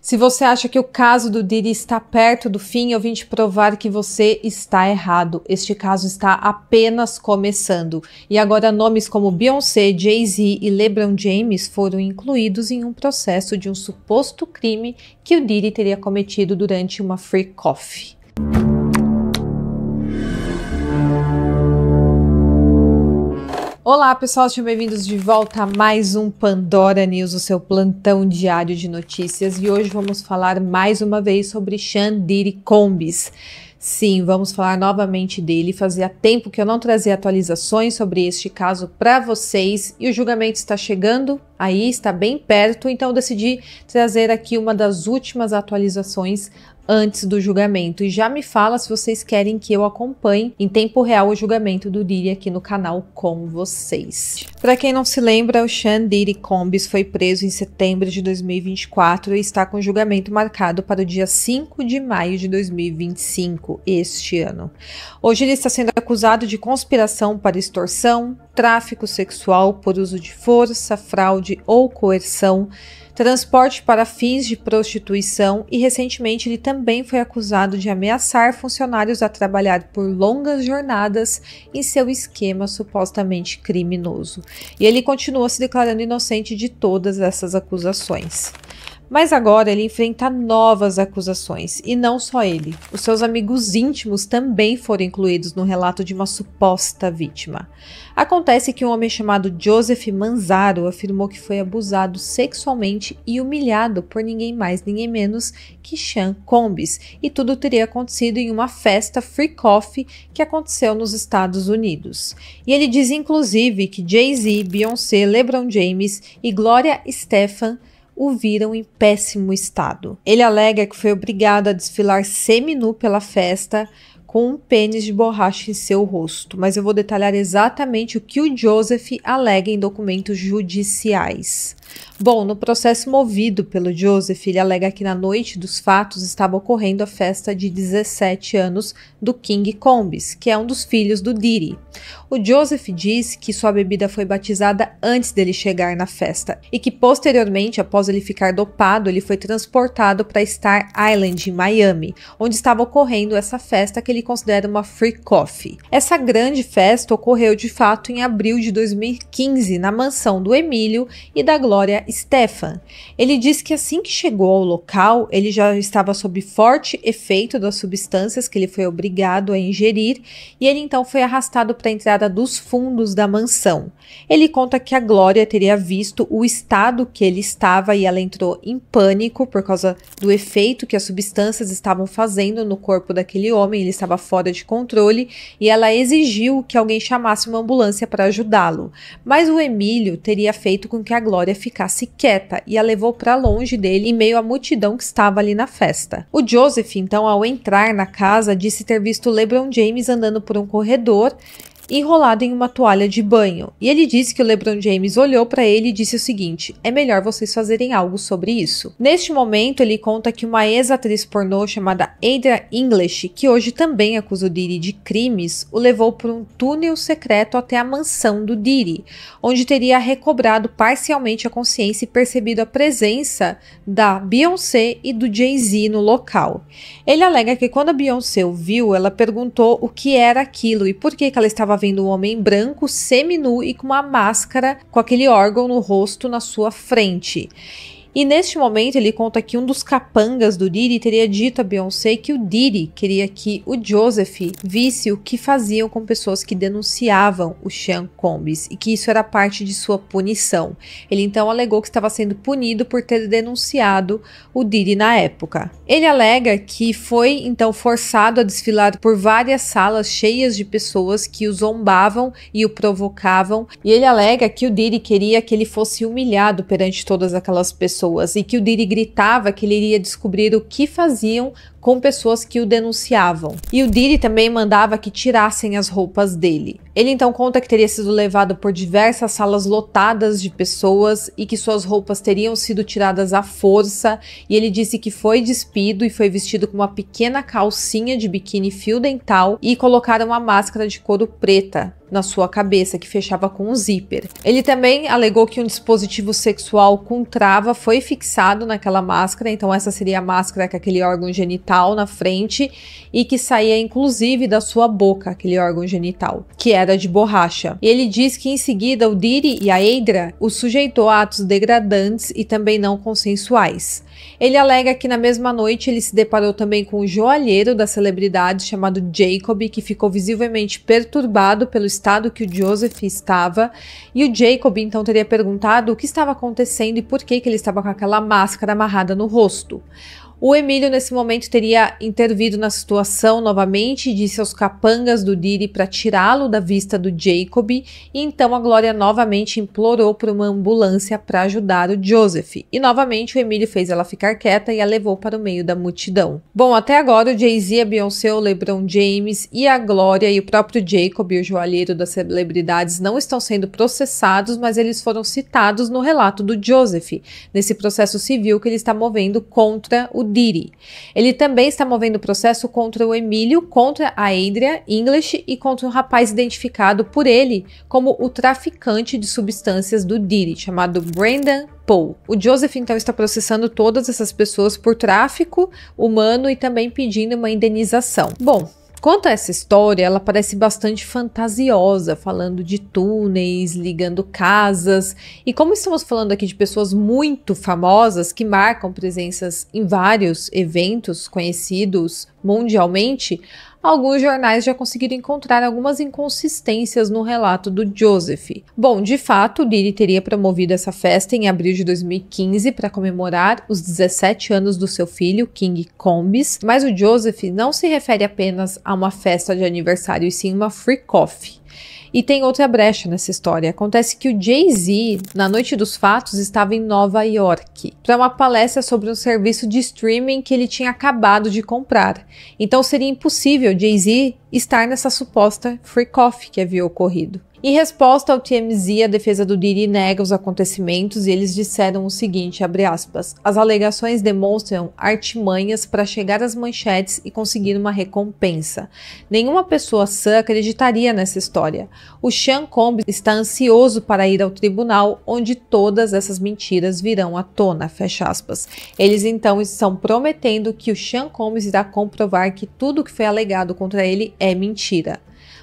Se você acha que o caso do Diddy está perto do fim, eu vim te provar que você está errado. Este caso está apenas começando. E agora nomes como Beyoncé, Jay-Z e LeBron James foram incluídos em um processo de um suposto crime que o Diddy teria cometido durante uma free coffee. Olá pessoal, sejam bem-vindos de volta a mais um Pandora News, o seu plantão diário de notícias, e hoje vamos falar mais uma vez sobre Sean Diddy Combs. Sim, vamos falar novamente dele. Fazia tempo que eu não trazia atualizações sobre este caso para vocês e o julgamento está chegando, aí está bem perto, então eu decidi trazer aqui uma das últimas atualizações antes do julgamento. E já me fala se vocês querem que eu acompanhe em tempo real o julgamento do Diddy aqui no canal com vocês. Para quem não se lembra, o Sean Diddy Combs foi preso em setembro de 2024 e está com o julgamento marcado para o dia 5 de maio de 2025, este ano. Hoje ele está sendo acusado de conspiração para extorsão, tráfico sexual por uso de força, fraude ou coerção, transporte para fins de prostituição e recentemente ele também foi acusado de ameaçar funcionários a trabalhar por longas jornadas em seu esquema supostamente criminoso. E ele continua se declarando inocente de todas essas acusações. Mas agora ele enfrenta novas acusações, e não só ele. Os seus amigos íntimos também foram incluídos no relato de uma suposta vítima. Acontece que um homem chamado Joseph Manzaro afirmou que foi abusado sexualmente e humilhado por ninguém mais, ninguém menos que Sean Combs, e tudo teria acontecido em uma festa free coffee que aconteceu nos Estados Unidos. E ele diz inclusive que Jay-Z, Beyoncé, LeBron James e Gloria Estefan o viram em péssimo estado. Ele alega que foi obrigado a desfilar seminu pela festa com um pênis de borracha em seu rosto, mas eu vou detalhar exatamente o que o Joseph alega em documentos judiciais. Bom, no processo movido pelo Joseph, ele alega que na noite dos fatos estava ocorrendo a festa de 17 anos do King Combs, que é um dos filhos do Diddy. O Joseph diz que sua bebida foi batizada antes dele chegar na festa e que posteriormente, após ele ficar dopado, ele foi transportado para Star Island, em Miami, onde estava ocorrendo essa festa que ele considera uma free coffee. Essa grande festa ocorreu de fato em abril de 2015 na mansão do Emílio e da Gloria Estefan. Ele diz que assim que chegou ao local, ele já estava sob forte efeito das substâncias que ele foi obrigado a ingerir e ele então foi arrastado para a entrada dos fundos da mansão. Ele conta que a Gloria teria visto o estado que ele estava e ela entrou em pânico por causa do efeito que as substâncias estavam fazendo no corpo daquele homem, ele estava fora de controle e ela exigiu que alguém chamasse uma ambulância para ajudá-lo. Mas o Emílio teria feito com que a Gloria ficasse quieta e a levou para longe dele em meio à multidão que estava ali na festa. O Joseph, então, ao entrar na casa, disse ter visto LeBron James andando por um corredor enrolado em uma toalha de banho. E ele disse que o LeBron James olhou para ele e disse o seguinte: é melhor vocês fazerem algo sobre isso. Neste momento, ele conta que uma ex-atriz pornô chamada Adria English, que hoje também acusa o Diddy de crimes, o levou por um túnel secreto até a mansão do Diddy, onde teria recobrado parcialmente a consciência e percebido a presença da Beyoncé e do Jay-Z no local. Ele alega que quando a Beyoncé o viu, ela perguntou o que era aquilo e por que ela estava vendo um homem branco, seminu e com uma máscara com aquele órgão no rosto na sua frente. E neste momento ele conta que um dos capangas do Diddy teria dito a Beyoncé que o Diddy queria que o Joseph visse o que faziam com pessoas que denunciavam o Sean Combs e que isso era parte de sua punição. Ele então alegou que estava sendo punido por ter denunciado o Diddy na época. Ele alega que foi então forçado a desfilar por várias salas cheias de pessoas que o zombavam e o provocavam, e ele alega que o Diddy queria que ele fosse humilhado perante todas aquelas pessoas e que o Diddy gritava que ele iria descobrir o que faziam com pessoas que o denunciavam. E o Diddy também mandava que tirassem as roupas dele. Ele então conta que teria sido levado por diversas salas lotadas de pessoas e que suas roupas teriam sido tiradas à força, e ele disse que foi despido e foi vestido com uma pequena calcinha de biquíni fio dental e colocaram uma máscara de couro preta na sua cabeça, que fechava com um zíper. Ele também alegou que um dispositivo sexual com trava foi fixado naquela máscara, então essa seria a máscara com aquele órgão genital na frente e que saía inclusive da sua boca, aquele órgão genital, que era de borracha. E ele diz que em seguida o Diddy e a Adria o sujeitou a atos degradantes e também não consensuais. Ele alega que na mesma noite ele se deparou também com um joalheiro da celebridade chamado Jacob, que ficou visivelmente perturbado pelo estado que o Joseph estava, e o Jacob então teria perguntado o que estava acontecendo e por que ele estava com aquela máscara amarrada no rosto. O Emílio, nesse momento, teria intervido na situação novamente e disse aos capangas do Diddy para tirá-lo da vista do Jacob, e então a Glória novamente implorou por uma ambulância para ajudar o Joseph. E novamente o Emílio fez ela ficar quieta e a levou para o meio da multidão. Bom, até agora o Jay-Z, a Beyoncé, o LeBron James e a Glória e o próprio Jacob, o joalheiro das celebridades, não estão sendo processados, mas eles foram citados no relato do Joseph, nesse processo civil que ele está movendo contra o Diddy. Ele também está movendo processo contra o Emílio, contra a Adria English e contra um rapaz identificado por ele como o traficante de substâncias do Diddy, chamado Brandon Paul. O Joseph então está processando todas essas pessoas por tráfico humano e também pedindo uma indenização. Bom, quanto a essa história, ela parece bastante fantasiosa, falando de túneis, ligando casas, e como estamos falando aqui de pessoas muito famosas que marcam presenças em vários eventos conhecidos mundialmente, alguns jornais já conseguiram encontrar algumas inconsistências no relato do Joseph. Bom, de fato, o Diddy teria promovido essa festa em abril de 2015 para comemorar os 17 anos do seu filho, King Combs, mas o Joseph não se refere apenas a uma festa de aniversário, e sim uma free coffee. E tem outra brecha nessa história. Acontece que o Jay-Z, na noite dos fatos, estava em Nova York para uma palestra sobre um serviço de streaming que ele tinha acabado de comprar. Então seria impossível Jay-Z estar nessa suposta free coffee que havia ocorrido. Em resposta ao TMZ, a defesa do Diddy nega os acontecimentos e eles disseram o seguinte, abre aspas, as alegações demonstram artimanhas para chegar às manchetes e conseguir uma recompensa. Nenhuma pessoa sã acreditaria nessa história. O Sean Combs está ansioso para ir ao tribunal, onde todas essas mentiras virão à tona, fecha aspas. Eles então estão prometendo que o Sean Combs irá comprovar que tudo que foi alegado contra ele é mentira.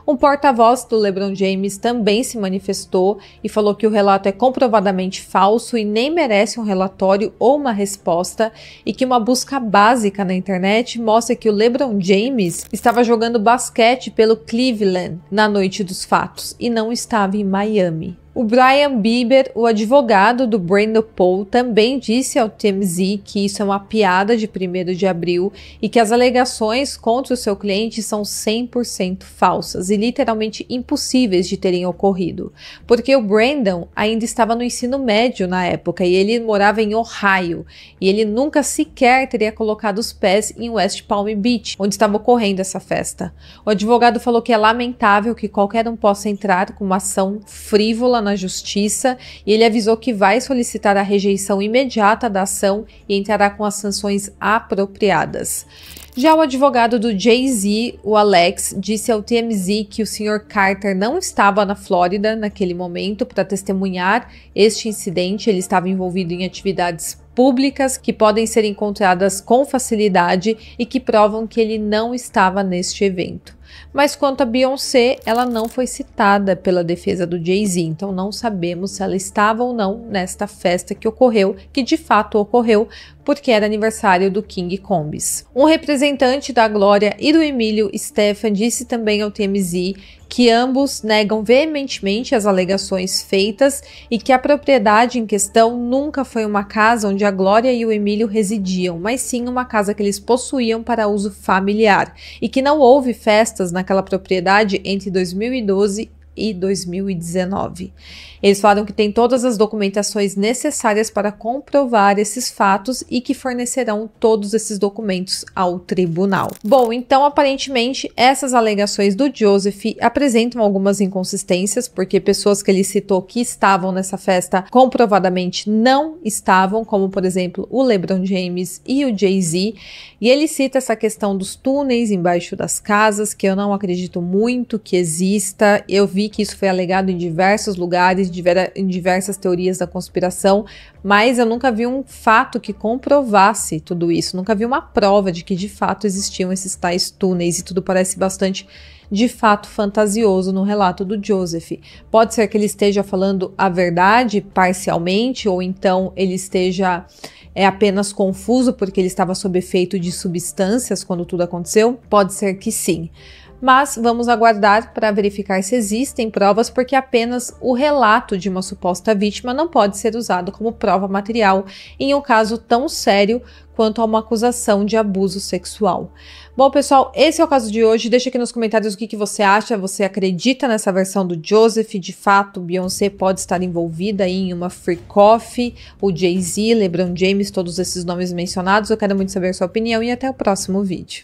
Um porta-voz do LeBron James também se manifestou e falou que o relato é comprovadamente falso e nem merece um relatório ou uma resposta, e que uma busca básica na internet mostra que o LeBron James estava jogando basquete pelo Cleveland na noite dos fatos e não estava em Miami. O Brian Bieber, o advogado do Brandon Paul, também disse ao TMZ que isso é uma piada de 1º de abril e que as alegações contra o seu cliente são 100% falsas e literalmente impossíveis de terem ocorrido, porque o Brandon ainda estava no ensino médio na época e ele morava em Ohio e ele nunca sequer teria colocado os pés em West Palm Beach, onde estava ocorrendo essa festa. O advogado falou que é lamentável que qualquer um possa entrar com uma ação frívola na justiça, e ele avisou que vai solicitar a rejeição imediata da ação e entrará com as sanções apropriadas. Já o advogado do Jay-Z, o Alex, disse ao TMZ que o Sr. Carter não estava na Flórida naquele momento para testemunhar este incidente. Ele estava envolvido em atividades públicas que podem ser encontradas com facilidade e que provam que ele não estava neste evento. Mas quanto a Beyoncé, ela não foi citada pela defesa do Jay-Z, então não sabemos se ela estava ou não nesta festa que ocorreu, que de fato ocorreu, porque era aniversário do King Combs. Um representante da Glória e do Emílio, Stefan, disse também ao TMZ que ambos negam veementemente as alegações feitas e que a propriedade em questão nunca foi uma casa onde a Glória e o Emílio residiam, mas sim uma casa que eles possuíam para uso familiar, e que não houve festas naquela propriedade entre 2012 e 2019. Eles falaram que tem todas as documentações necessárias para comprovar esses fatos e que fornecerão todos esses documentos ao tribunal. Bom, então aparentemente essas alegações do Joseph apresentam algumas inconsistências, porque pessoas que ele citou que estavam nessa festa comprovadamente não estavam, como por exemplo o LeBron James e o Jay-Z, e ele cita essa questão dos túneis embaixo das casas, que eu não acredito muito que exista. Eu vi que isso foi alegado em diversos lugares, em diversas teorias da conspiração, mas eu nunca vi um fato que comprovasse tudo isso, nunca vi uma prova de que de fato existiam esses tais túneis, e tudo parece bastante de fato fantasioso no relato do Joseph. Pode ser que ele esteja falando a verdade parcialmente, ou então ele esteja apenas confuso porque ele estava sob efeito de substâncias quando tudo aconteceu. Pode ser que sim. Mas vamos aguardar para verificar se existem provas, porque apenas o relato de uma suposta vítima não pode ser usado como prova material em um caso tão sério quanto a uma acusação de abuso sexual. Bom, pessoal, esse é o caso de hoje. Deixa aqui nos comentários o que você acha. Você acredita nessa versão do Joseph? De fato, Beyoncé pode estar envolvida em uma freak off, o Jay-Z, LeBron James, todos esses nomes mencionados. Eu quero muito saber a sua opinião e até o próximo vídeo.